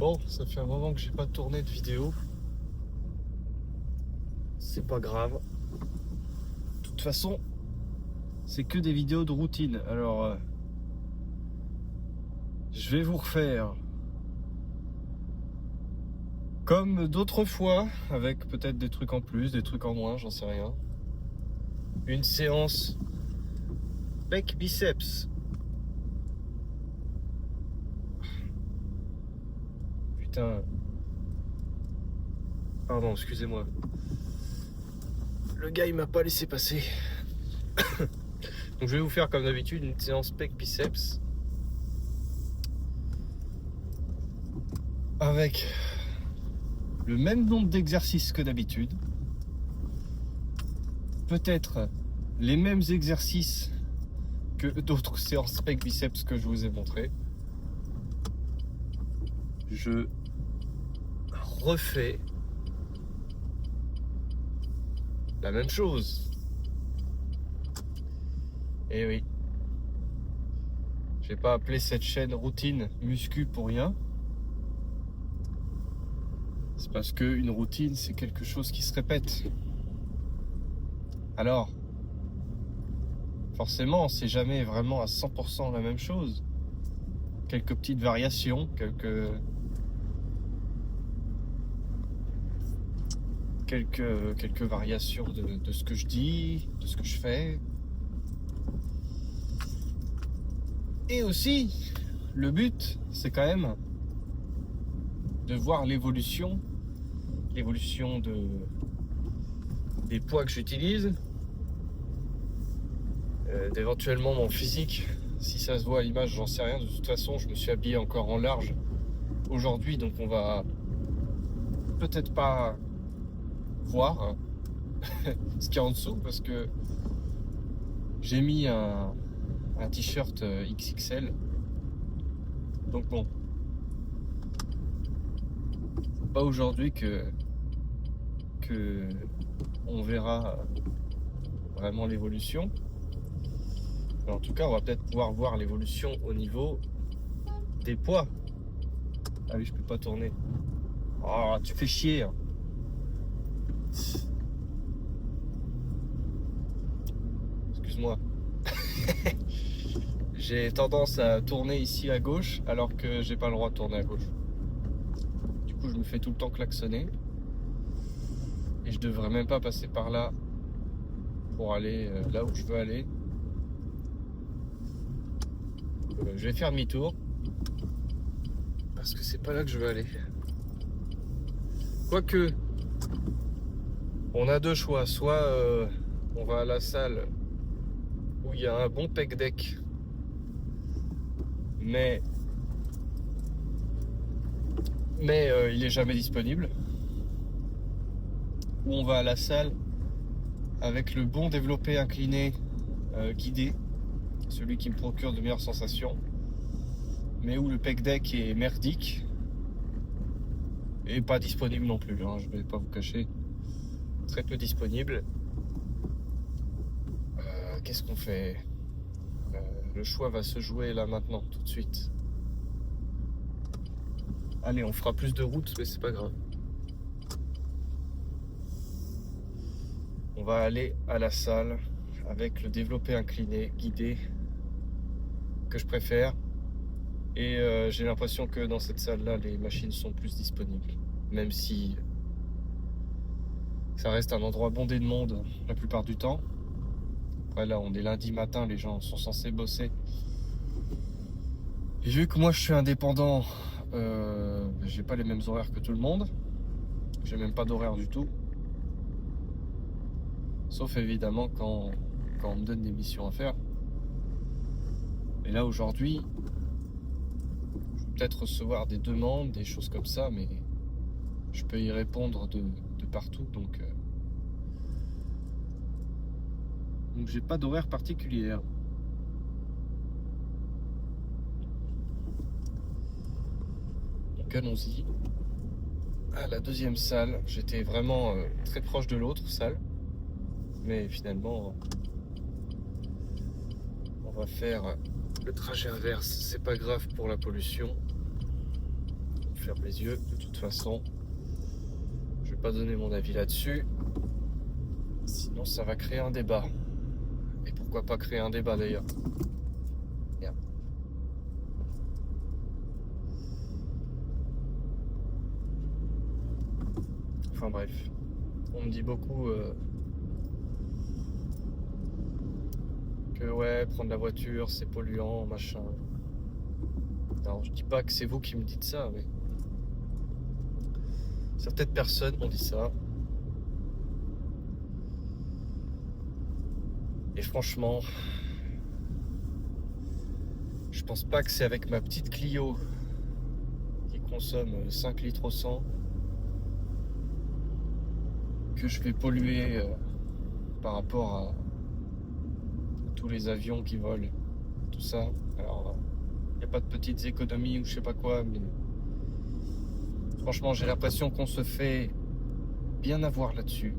Bon, ça fait un moment que j'ai pas tourné de vidéo. C'est pas grave. De toute façon, c'est que des vidéos de routine. Alors, je vais vous refaire comme d'autres fois, avec peut-être des trucs en plus, des trucs en moins, j'en sais rien. Une séance pec biceps. Putain. Pardon, excusez-moi. Le gars, il m'a pas laissé passer. Donc je vais vous faire comme d'habitude une séance pec biceps avec le même nombre d'exercices que d'habitude, peut-être les mêmes exercices que d'autres séances pec biceps que je vous ai montré. Je refais la même chose. Et oui, j'ai pas appelé cette chaîne routine muscu pour rien. C'est parce que une routine, c'est quelque chose qui se répète. Alors, forcément, c'est jamais vraiment à 100% la même chose. Quelques petites variations, quelques variations de ce que je dis, de ce que je fais. Et aussi, le but, c'est quand même de voir l'évolution des poids que j'utilise, d'éventuellement mon physique. Si ça se voit à l'image, j'en sais rien. De toute façon, je me suis habillé encore en large aujourd'hui, donc on va peut-être pas voir ce qu'il y a en dessous, parce que j'ai mis un t-shirt XXL. Donc bon, pas aujourd'hui que on verra vraiment l'évolution. Mais en tout cas, on va peut-être pouvoir voir l'évolution au niveau des poids. Ah oui, je peux pas tourner. Oh, tu fais chier, hein. Excuse-moi. J'ai tendance à tourner ici à gauche alors que j'ai pas le droit de tourner à gauche. Du coup, je me fais tout le temps klaxonner. Et je devrais même pas passer par là pour aller là où je veux aller. Je vais faire demi-tour parce que c'est pas là que je veux aller. Quoique, on a deux choix. Soit on va à la salle où il y a un bon pec deck, mais il est jamais disponible. Ou on va à la salle avec le bon développé incliné guidé, celui qui me procure de meilleures sensations, mais où le pec deck est merdique et pas disponible non plus, hein, je vais pas vous cacher, très peu disponible. Qu'est-ce qu'on fait? Le choix va se jouer là maintenant, tout de suite. Allez, on fera plus de route, mais c'est pas grave. On va aller à la salle avec le développé incliné guidé que je préfère. Et j'ai l'impression que dans cette salle-là, les machines sont plus disponibles. Même si ça reste un endroit bondé de monde la plupart du temps. Après là, on est lundi matin, les gens sont censés bosser. Et vu que moi je suis indépendant, j'ai pas les mêmes horaires que tout le monde. J'ai même pas d'horaire du tout. Sauf évidemment quand on me donne des missions à faire. Et là aujourd'hui, je vais peut-être recevoir des demandes, des choses comme ça, mais je peux y répondre de partout. Donc j'ai pas d'horaire particulier. Donc allons-y. À la deuxième salle, j'étais vraiment très proche de l'autre salle. Mais finalement, on va faire le trajet inverse. C'est pas grave pour la pollution. je ferme les yeux. De toute façon, je vais pas donner mon avis là-dessus. Sinon, ça va créer un débat. Et pourquoi pas créer un débat d'ailleurs. Merde. Enfin bref, on me dit beaucoup que ouais, prendre la voiture c'est polluant, machin. Alors je dis pas que c'est vous qui me dites ça, mais certaines personnes m'ont dit ça. Et franchement, je pense pas que c'est avec ma petite Clio qui consomme 5 litres au 100 que je vais polluer par rapport à tous les avions qui volent, tout ça. Alors, il n'y a pas de petites économies ou je sais pas quoi, mais franchement, j'ai l'impression qu'on se fait bien avoir là-dessus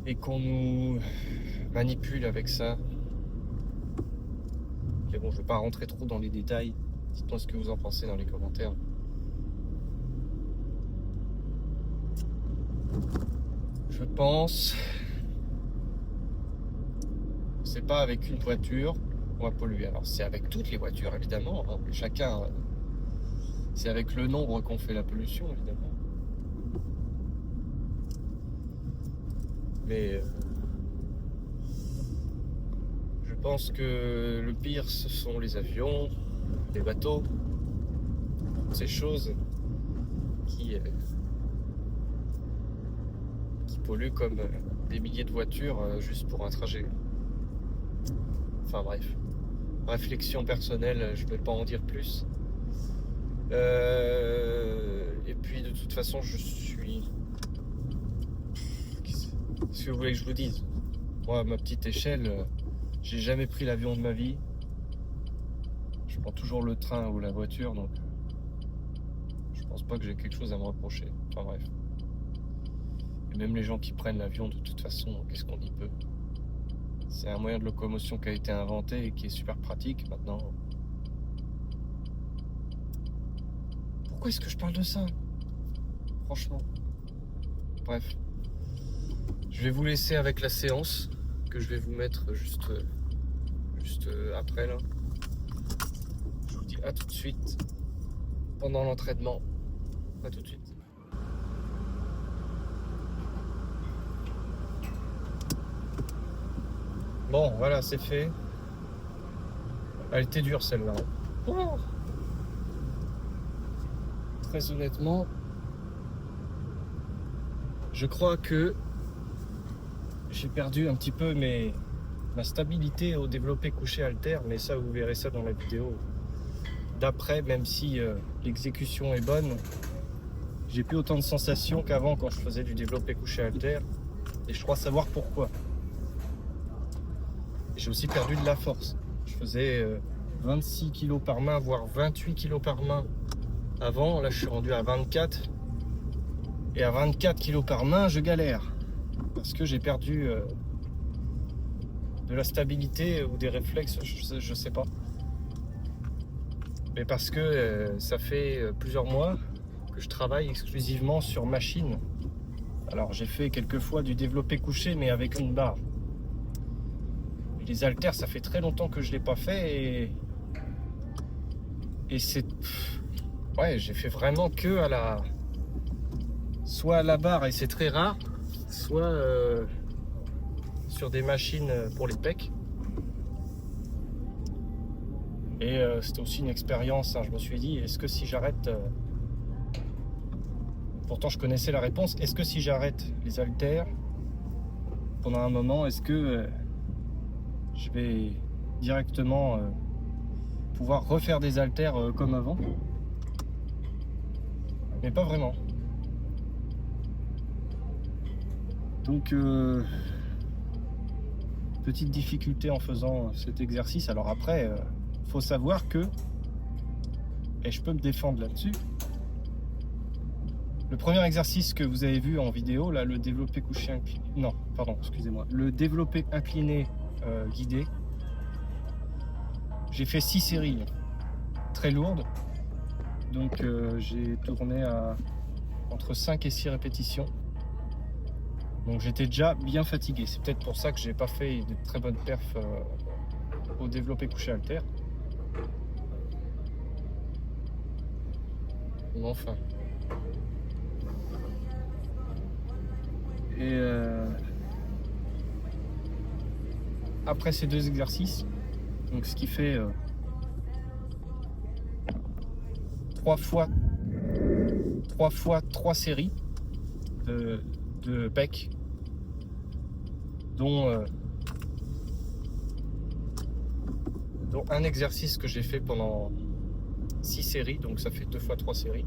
et qu'on nous manipule avec ça. Mais bon, je vais pas rentrer trop dans les détails. Dites-moi ce que vous en pensez dans les commentaires. Je pense c'est pas avec une voiture qu'on va polluer. Alors c'est avec toutes les voitures évidemment, hein. Chacun, c'est avec le nombre qu'on fait la pollution évidemment. Mais je pense que le pire ce sont les avions, les bateaux, ces choses qui polluent comme des milliers de voitures juste pour un trajet. Enfin bref, réflexion personnelle, je ne vais pas en dire plus. Et puis de toute façon, je suis... Qu'est-ce que vous voulez que je vous dise? Moi, à ma petite échelle, j'ai jamais pris l'avion de ma vie. Je prends toujours le train ou la voiture, donc je pense pas que j'ai quelque chose à me reprocher. Enfin bref. Et même les gens qui prennent l'avion, de toute façon, qu'est-ce qu'on y peut? C'est un moyen de locomotion qui a été inventé et qui est super pratique maintenant. Pourquoi est-ce que je parle de ça? Franchement. Bref. Je vais vous laisser avec la séance que je vais vous mettre juste après là. Je vous dis à tout de suite pendant l'entraînement. À tout de suite. Bon, voilà, c'est fait. Elle était dure celle-là. Oh, très honnêtement, je crois que j'ai perdu un petit peu ma stabilité au développé couché halter, mais ça vous verrez ça dans la vidéo d'après, même si l'exécution est bonne. J'ai plus autant de sensations qu'avant quand je faisais du développé couché halter, et je crois savoir pourquoi. J'ai aussi perdu de la force. Je faisais 26 kg par main, voire 28 kg par main avant. Là, je suis rendu à 24. Et à 24 kg par main, je galère. Parce que j'ai perdu de la stabilité ou des réflexes, je sais pas. Mais parce que ça fait plusieurs mois que je travaille exclusivement sur machine. Alors, j'ai fait quelques fois du développé couché, mais avec une barre. Les haltères, ça fait très longtemps que je l'ai pas fait et c'est... Ouais, j'ai fait vraiment que à la... Soit à la barre, et c'est très rare, soit sur des machines pour les pecs. Et c'était aussi une expérience, hein. Je me suis dit, est-ce que si j'arrête... Pourtant, je connaissais la réponse. Est-ce que si j'arrête les haltères pendant un moment, est-ce que... je vais directement pouvoir refaire des haltères comme avant, mais pas vraiment. Donc petite difficulté en faisant cet exercice. Alors après, faut savoir que, et je peux me défendre là-dessus, le premier exercice que vous avez vu en vidéo, là, le développé couché incliné, non, pardon, excusez-moi, le développé incliné guidé, J'ai fait 6 séries très lourdes. Donc j'ai tourné à entre 5 et 6 répétitions. Donc j'étais déjà bien fatigué. C'est peut-être pour ça que j'ai pas fait de très bonnes perfs au développé couché halter. Mais enfin. Et après ces 2 exercices, donc ce qui fait 3 fois 3 séries de pecs, dont un exercice que j'ai fait pendant 6 séries, donc ça fait 2 fois 3 séries.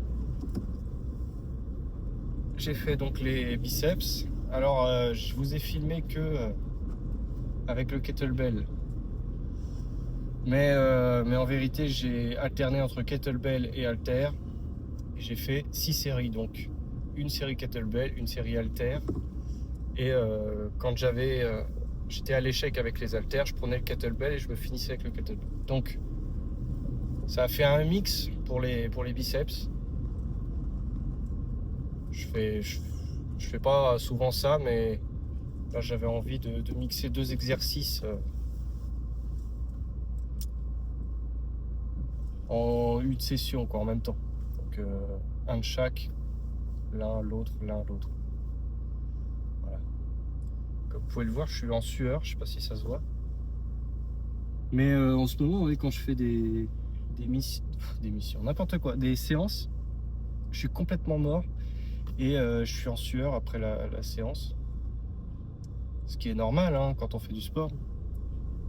J'ai fait donc les biceps. Alors je vous ai filmé que avec le kettlebell, mais en vérité j'ai alterné entre kettlebell et halter. J'ai fait 6 séries, donc une série kettlebell, une série halter. Et quand j'étais à l'échec avec les haltères, je prenais le kettlebell et je me finissais avec le kettlebell. Donc ça a fait un mix pour les biceps. Je fais pas souvent ça, mais là j'avais envie de mixer 2 exercices en une session, quoi, en même temps. Donc un de chaque, l'un, l'autre. Voilà. Comme vous pouvez le voir, je suis en sueur, je sais pas si ça se voit. Mais en ce moment, quand je fais des missions, n'importe quoi, des séances, je suis complètement mort et je suis en sueur après la séance. Ce qui est normal quand on fait du sport.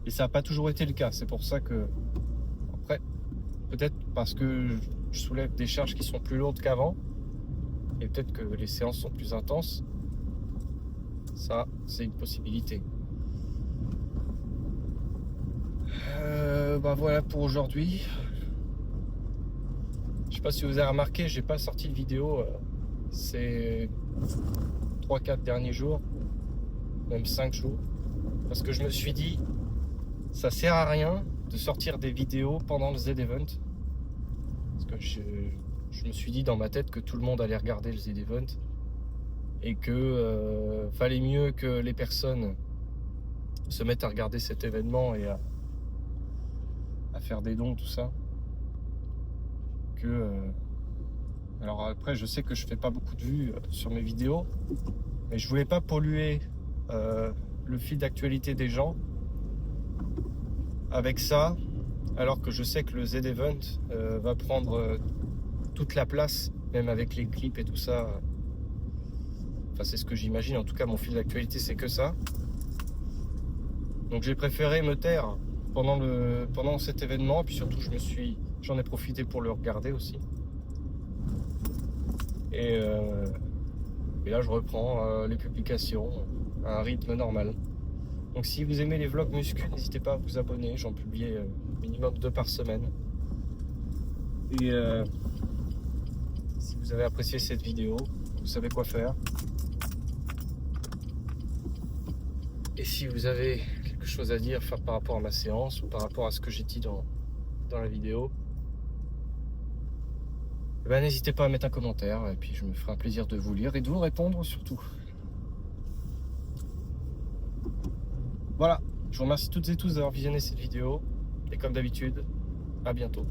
Et ça n'a pas toujours été le cas. C'est pour ça que, après, peut-être parce que je soulève des charges qui sont plus lourdes qu'avant, et peut-être que les séances sont plus intenses. Ça, c'est une possibilité. Voilà pour aujourd'hui. Je sais pas si vous avez remarqué, j'ai pas sorti de vidéo ces 3-4 derniers jours, même 5 jours, parce que je me suis dit ça sert à rien de sortir des vidéos pendant le Z-Event, parce que je me suis dit dans ma tête que tout le monde allait regarder le Z-Event et que fallait mieux que les personnes se mettent à regarder cet événement et à faire des dons, tout ça, que alors après je sais que je fais pas beaucoup de vues sur mes vidéos, mais je voulais pas polluer le fil d'actualité des gens avec ça, alors que je sais que le Z-Event va prendre toute la place, même avec les clips et tout ça. Enfin, c'est ce que j'imagine. En tout cas, mon fil d'actualité, c'est que ça. Donc j'ai préféré me taire pendant cet événement, et puis surtout j'en ai profité pour le regarder aussi. Et là je reprends les publications à un rythme normal. Donc si vous aimez les vlogs muscu, n'hésitez pas à vous abonner, j'en publie minimum 2 par semaine. Et si vous avez apprécié cette vidéo, vous savez quoi faire. Et si vous avez quelque chose à dire par rapport à ma séance ou par rapport à ce que j'ai dit dans la vidéo, n'hésitez pas à mettre un commentaire et puis je me ferai un plaisir de vous lire et de vous répondre surtout. Voilà, je vous remercie toutes et tous d'avoir visionné cette vidéo et comme d'habitude, à bientôt.